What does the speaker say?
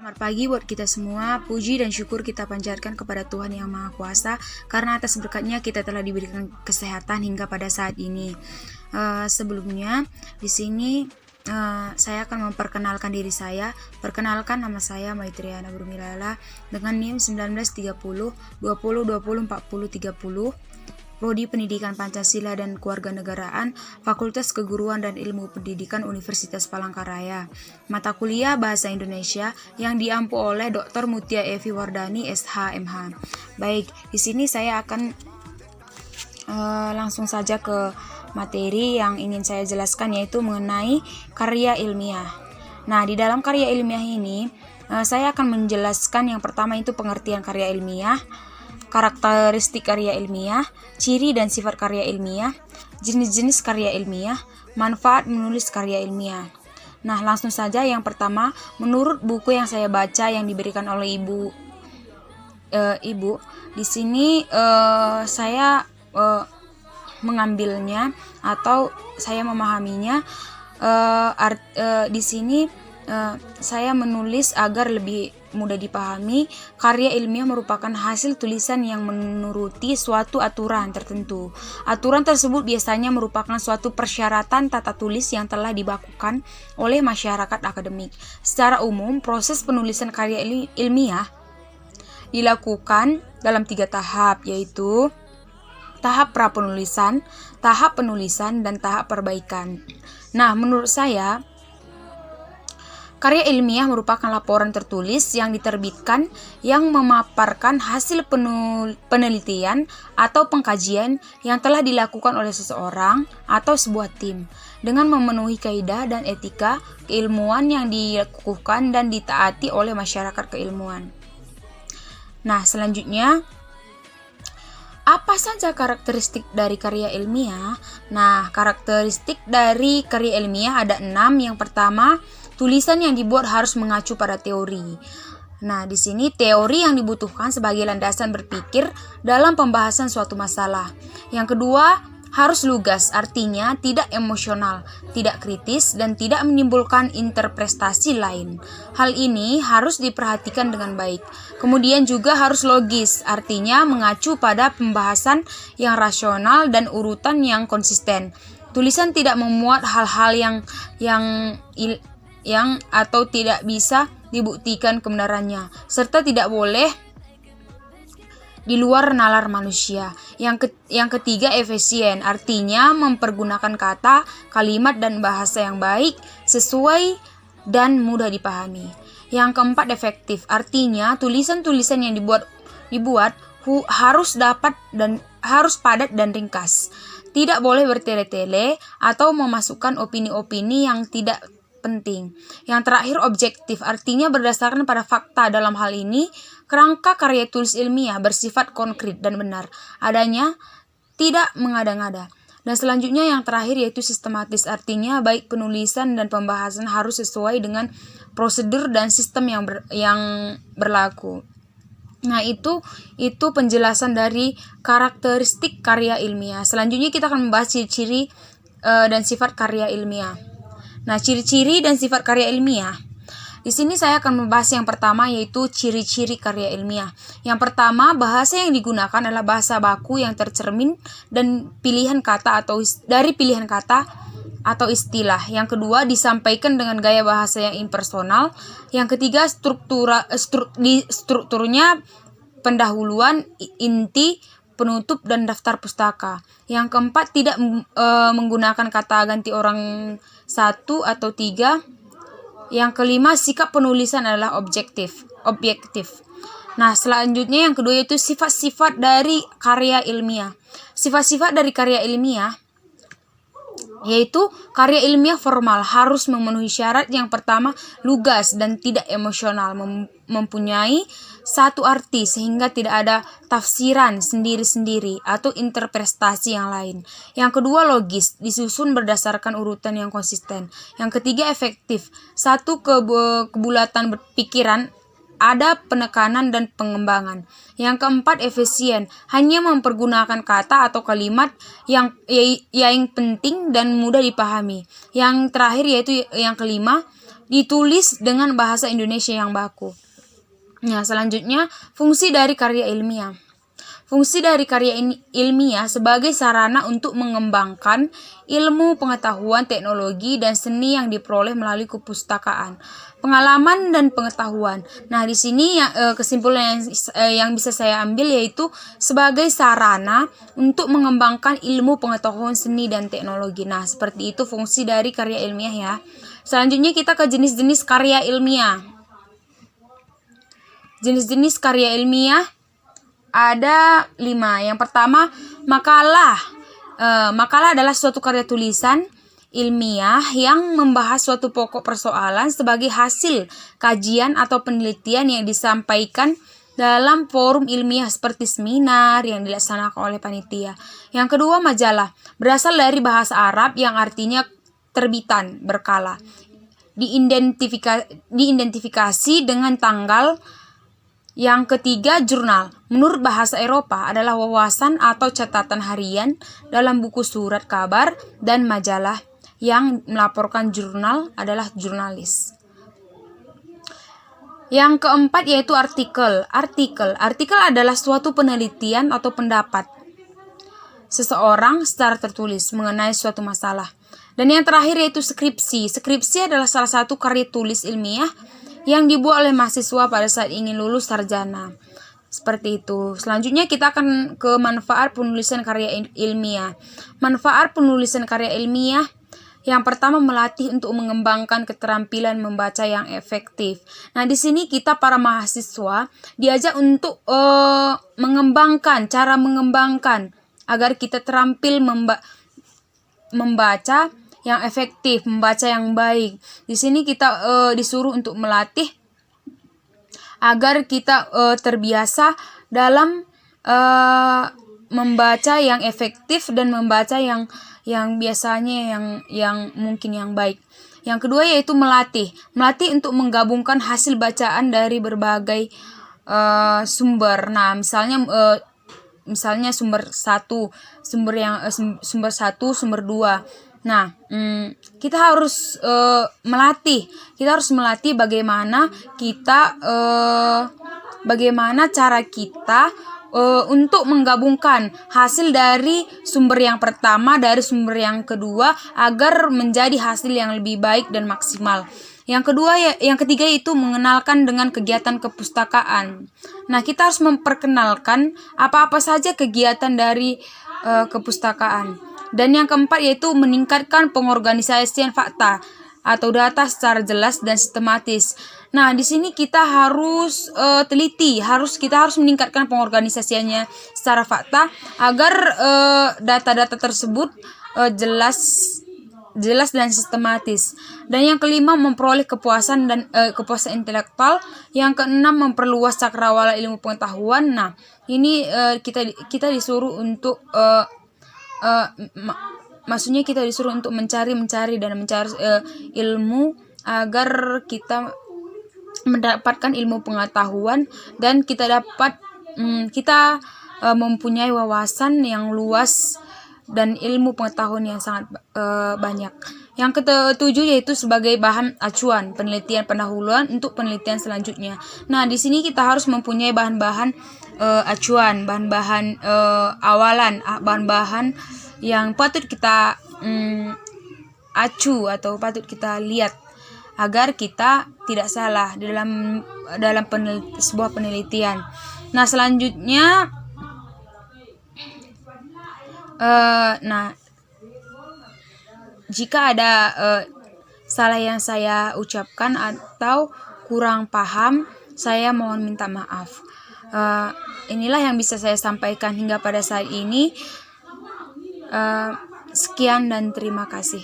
Selamat pagi buat kita semua. Puji dan syukur kita panjatkan kepada Tuhan Yang Maha Kuasa karena atas berkat-Nya kita telah diberikan kesehatan hingga pada saat ini. Sebelumnya di sini saya akan memperkenalkan diri saya. Perkenalkan, nama saya Maitriana Brumilala dengan NIM 1930 20 20 40 30. Prodi Pendidikan Pancasila dan Kewarganegaraan, Fakultas Keguruan dan Ilmu Pendidikan Universitas Palangkaraya. Mata kuliah Bahasa Indonesia yang diampu oleh Dr. Mutia Evi Wardani, SH, MH. Baik, di sini saya akan langsung saja ke materi yang ingin saya jelaskan, yaitu mengenai karya ilmiah. Nah, di dalam karya ilmiah ini, saya akan menjelaskan yang pertama itu pengertian karya ilmiah, karakteristik karya ilmiah, ciri dan sifat karya ilmiah, jenis-jenis karya ilmiah, manfaat menulis karya ilmiah. Nah, langsung saja yang pertama, menurut buku yang saya baca yang diberikan oleh ibu, di sini saya mengambilnya atau saya memahaminya. Di sini saya menulis agar lebih mudah dipahami. Karya ilmiah merupakan hasil tulisan yang menuruti suatu aturan tertentu. Aturan tersebut biasanya merupakan suatu persyaratan tata tulis yang telah dibakukan oleh masyarakat akademik. Secara umum, proses penulisan karya ilmiah dilakukan dalam 3 tahap, yaitu tahap prapenulisan, tahap penulisan, dan tahap perbaikan. Nah, menurut saya, karya ilmiah merupakan laporan tertulis yang diterbitkan yang memaparkan hasil penelitian atau pengkajian yang telah dilakukan oleh seseorang atau sebuah tim dengan memenuhi kaidah dan etika keilmuan yang dilakukan dan ditaati oleh masyarakat keilmuan. Nah, selanjutnya, apa saja karakteristik dari karya ilmiah? Nah, karakteristik dari karya ilmiah ada 6. Yang pertama, tulisan yang dibuat harus mengacu pada teori. Nah, di sini teori yang dibutuhkan sebagai landasan berpikir dalam pembahasan suatu masalah. Yang kedua, harus lugas, artinya tidak emosional, tidak kritis, dan tidak menimbulkan interpretasi lain. Hal ini harus diperhatikan dengan baik. Kemudian juga harus logis, artinya mengacu pada pembahasan yang rasional dan urutan yang konsisten. Tulisan tidak memuat hal-hal yang atau tidak bisa dibuktikan kebenarannya, serta tidak boleh di luar nalar manusia. Yang ketiga, efisien, artinya mempergunakan kata, kalimat, dan bahasa yang baik, sesuai, dan mudah dipahami. Yang keempat, efektif, artinya tulisan-tulisan yang dibuat harus padat dan ringkas. Tidak boleh bertele-tele atau memasukkan opini-opini yang tidak penting. Yang terakhir, objektif, artinya berdasarkan pada fakta. Dalam hal ini, kerangka karya tulis ilmiah bersifat konkret dan benar adanya, tidak mengada-ngada. Dan selanjutnya yang terakhir yaitu sistematis, artinya baik penulisan dan pembahasan harus sesuai dengan prosedur dan sistem yang berlaku. Nah, itu penjelasan dari karakteristik karya ilmiah. Selanjutnya kita akan membahas ciri-ciri dan sifat karya ilmiah. Nah, ciri-ciri dan sifat karya ilmiah. Di sini saya akan membahas yang pertama, yaitu ciri-ciri karya ilmiah. Yang pertama, bahasa yang digunakan adalah bahasa baku yang tercermin dan pilihan kata atau istilah. Yang kedua, disampaikan dengan gaya bahasa yang impersonal. Yang ketiga, strukturnya pendahuluan, inti, penutup, dan daftar pustaka. Yang keempat, tidak menggunakan kata ganti orang 1 atau 3. Yang kelima, sikap penulisan adalah objektif. Nah, selanjutnya yang kedua yaitu sifat-sifat dari karya ilmiah. Sifat-sifat dari karya ilmiah yaitu karya ilmiah formal harus memenuhi syarat. Yang pertama, lugas dan tidak emosional, mempunyai satu arti sehingga tidak ada tafsiran sendiri-sendiri atau interpretasi yang lain. Yang kedua, logis, disusun berdasarkan urutan yang konsisten. Yang ketiga, efektif, satu kebulatan berpikiran, ada penekanan dan pengembangan. Yang keempat, efisien, hanya mempergunakan kata atau kalimat yang penting dan mudah dipahami. Yang terakhir yaitu yang kelima, ditulis dengan bahasa Indonesia yang baku. Nah, selanjutnya fungsi dari karya ilmiah. Fungsi dari karya ilmiah sebagai sarana untuk mengembangkan ilmu, pengetahuan, teknologi, dan seni yang diperoleh melalui kepustakaan, pengalaman, dan pengetahuan. Nah, di sini kesimpulan yang bisa saya ambil yaitu sebagai sarana untuk mengembangkan ilmu, pengetahuan, seni, dan teknologi. Nah, seperti itu fungsi dari karya ilmiah ya. Selanjutnya kita ke jenis-jenis karya ilmiah. Jenis-jenis karya ilmiah ada 5. Yang pertama, makalah. Makalah adalah suatu karya tulisan ilmiah yang membahas suatu pokok persoalan sebagai hasil kajian atau penelitian yang disampaikan dalam forum ilmiah seperti seminar yang dilaksanakan oleh panitia. Yang kedua, majalah. Berasal dari bahasa Arab yang artinya terbitan, berkala. Diidentifikasi dengan tanggal. Yang ketiga, jurnal. Menurut bahasa Eropa adalah wawasan atau catatan harian dalam buku, surat kabar, dan majalah. Yang melaporkan jurnal adalah jurnalis. Yang keempat yaitu artikel. Artikel adalah suatu penelitian atau pendapat seseorang secara tertulis mengenai suatu masalah. Dan yang terakhir yaitu skripsi. Skripsi adalah salah satu karya tulis ilmiah yang dibuat oleh mahasiswa pada saat ingin lulus sarjana. Seperti itu. Selanjutnya kita akan ke manfaat penulisan karya ilmiah. Manfaat penulisan karya ilmiah yang pertama, melatih untuk mengembangkan keterampilan membaca yang efektif. Nah, di sini kita para mahasiswa diajak untuk cara mengembangkan agar kita terampil membaca yang efektif, membaca yang baik. Di sini kita disuruh untuk melatih agar kita terbiasa dalam membaca yang efektif dan membaca yang biasanya yang mungkin yang baik. Yang kedua yaitu melatih untuk menggabungkan hasil bacaan dari berbagai sumber. Nah, misalnya sumber 1, sumber 1, sumber 2. Nah, kita harus melatih bagaimana cara kita untuk menggabungkan hasil dari sumber yang pertama dari sumber yang kedua agar menjadi hasil yang lebih baik dan maksimal. Yang ketiga yaitu mengenalkan dengan kegiatan kepustakaan. Nah, kita harus memperkenalkan apa-apa saja kegiatan dari kepustakaan. Dan yang keempat yaitu meningkatkan pengorganisasian fakta atau data secara jelas dan sistematis. Nah, di sini kita harus teliti, kita harus meningkatkan pengorganisasiannya secara fakta agar data-data tersebut jelas dan sistematis. Dan yang kelima, memperoleh kepuasan intelektual. Yang keenam, memperluas cakrawala ilmu pengetahuan. Nah, ini kita disuruh untuk maksudnya kita disuruh untuk mencari ilmu agar kita mendapatkan ilmu pengetahuan dan kita mempunyai wawasan yang luas dan ilmu pengetahuan yang sangat banyak. Yang ketujuh yaitu sebagai bahan acuan penelitian pendahuluan untuk penelitian selanjutnya. Nah, di sini kita harus mempunyai bahan-bahan acuan, bahan-bahan awalan, bahan-bahan yang patut kita acu atau patut kita lihat agar kita tidak salah dalam sebuah penelitian. Nah, selanjutnya jika ada salah yang saya ucapkan atau kurang paham, saya mohon minta maaf. Inilah yang bisa saya sampaikan hingga pada saat ini. Sekian dan terima kasih.